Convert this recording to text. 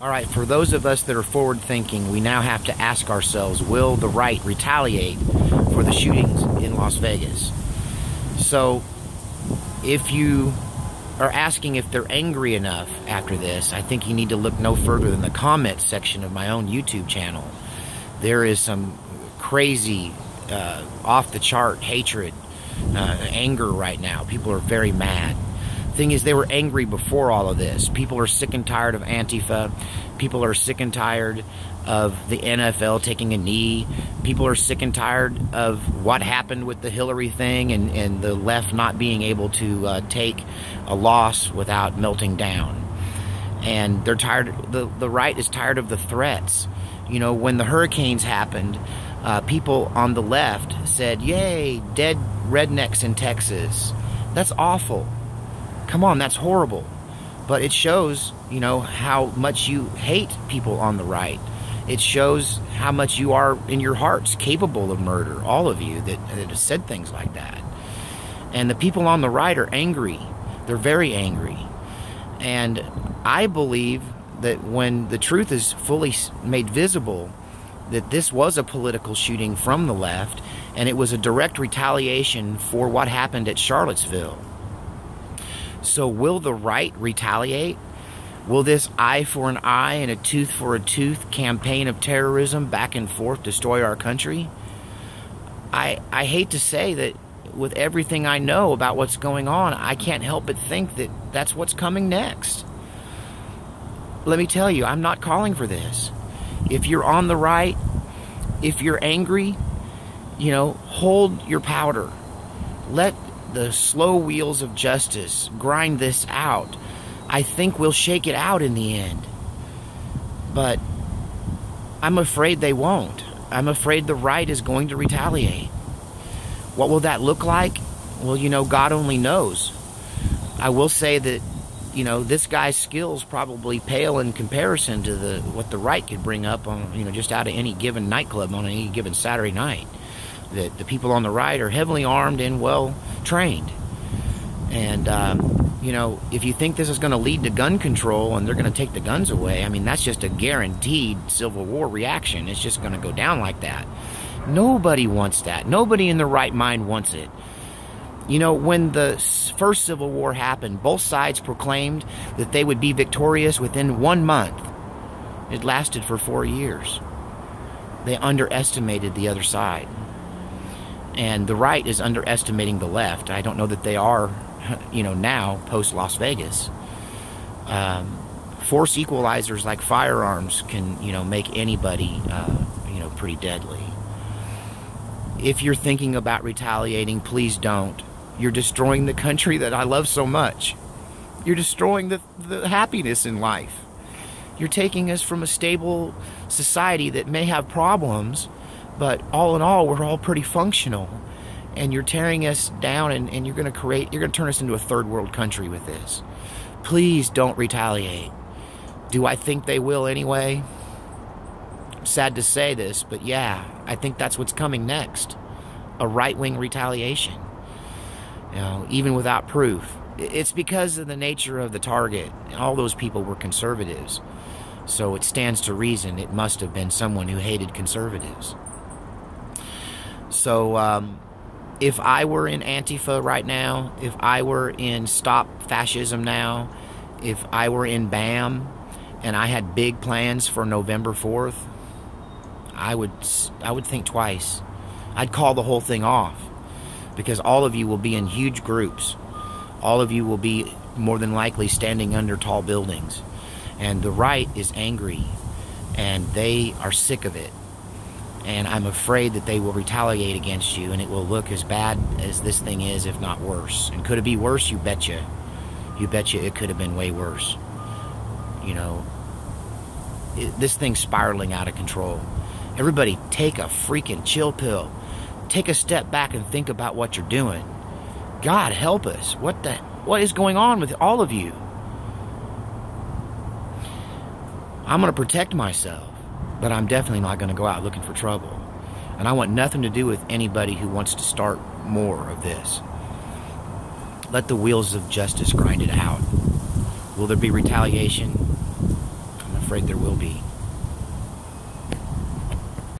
All right, for those of us that are forward thinking, we now have to ask ourselves, will the right retaliate for the shootings in Las Vegas? So if you are asking if they're angry enough after this, I think you need to look no further than the comments section of my own YouTube channel. There is some crazy, off the chart hatred, anger right now. People are very mad. Thing is, they were angry before all of this. People are sick and tired of Antifa. People are sick and tired of the NFL taking a knee. People are sick and tired of what happened with the Hillary thing and the left not being able to take a loss without melting down. And they're tired, the right is tired of the threats. You know, when the hurricanes happened, people on the left said, yay, dead rednecks in Texas. That's awful. Come on, that's horrible. But it shows, you know, how much you hate people on the right. It shows how much you are in your hearts capable of murder, all of you that have said things like that. And the people on the right are angry. They're very angry. And I believe that when the truth is fully made visible, that this was a political shooting from the left, and it was a direct retaliation for what happened at Charlottesville. So will the right retaliate? Will this eye for an eye and a tooth for a tooth campaign of terrorism back and forth destroy our country? I hate to say that with everything I know about what's going on, I can't help but think that that's what's coming next. Let me tell you, I'm not calling for this. If you're on the right, if you're angry, you know, hold your powder. Let the slow wheels of justice grind this out. I think we'll shake it out in the end. But I'm afraid they won't. I'm afraid the right is going to retaliate. What will that look like? Well, you know, God only knows. I will say that, you know, this guy's skills probably pale in comparison to what the right could bring up on, you know, just out of any given nightclub on any given Saturday night. That the people on the right are heavily armed and well trained. And, you know, if you think this is going to lead to gun control and they're going to take the guns away, I mean, that's just a guaranteed Civil War reaction. It's just going to go down like that. Nobody wants that. Nobody in their right mind wants it. You know, when the first Civil War happened, both sides proclaimed that they would be victorious within 1 month. It lasted for 4 years. They underestimated the other side. And the right is underestimating the left. I don't know that they are, you know, now, post-Las Vegas. Force equalizers like firearms can, you know, make anybody, you know, pretty deadly. If you're thinking about retaliating, please don't. You're destroying the country that I love so much. You're destroying the happiness in life. You're taking us from a stable society that may have problems, but all in all, we're all pretty functional. And you're tearing us down, and you're going to turn us into a third world country with this. Please don't retaliate. Do I think they will anyway? I'm sad to say this, but yeah, I think that's what's coming next. A right-wing retaliation. You know, even without proof. It's because of the nature of the target. All those people were conservatives. So it stands to reason it must have been someone who hated conservatives. So, if I were in Antifa right now, if I were in Stop Fascism now, if I were in BAM, and I had big plans for November 4th, I would think twice. I'd call the whole thing off, because all of you will be in huge groups. All of you will be more than likely standing under tall buildings. And the right is angry, and they are sick of it. And I'm afraid that they will retaliate against you, and it will look as bad as this thing is, if not worse. And could it be worse? You betcha. You betcha it could have been way worse. You know, this thing's spiraling out of control. Everybody take a freaking chill pill. Take a step back and think about what you're doing. God help us. What is going on with all of you? I'm going to protect myself. But I'm definitely not going to go out looking for trouble. And I want nothing to do with anybody who wants to start more of this. Let the wheels of justice grind it out. Will there be retaliation? I'm afraid there will be.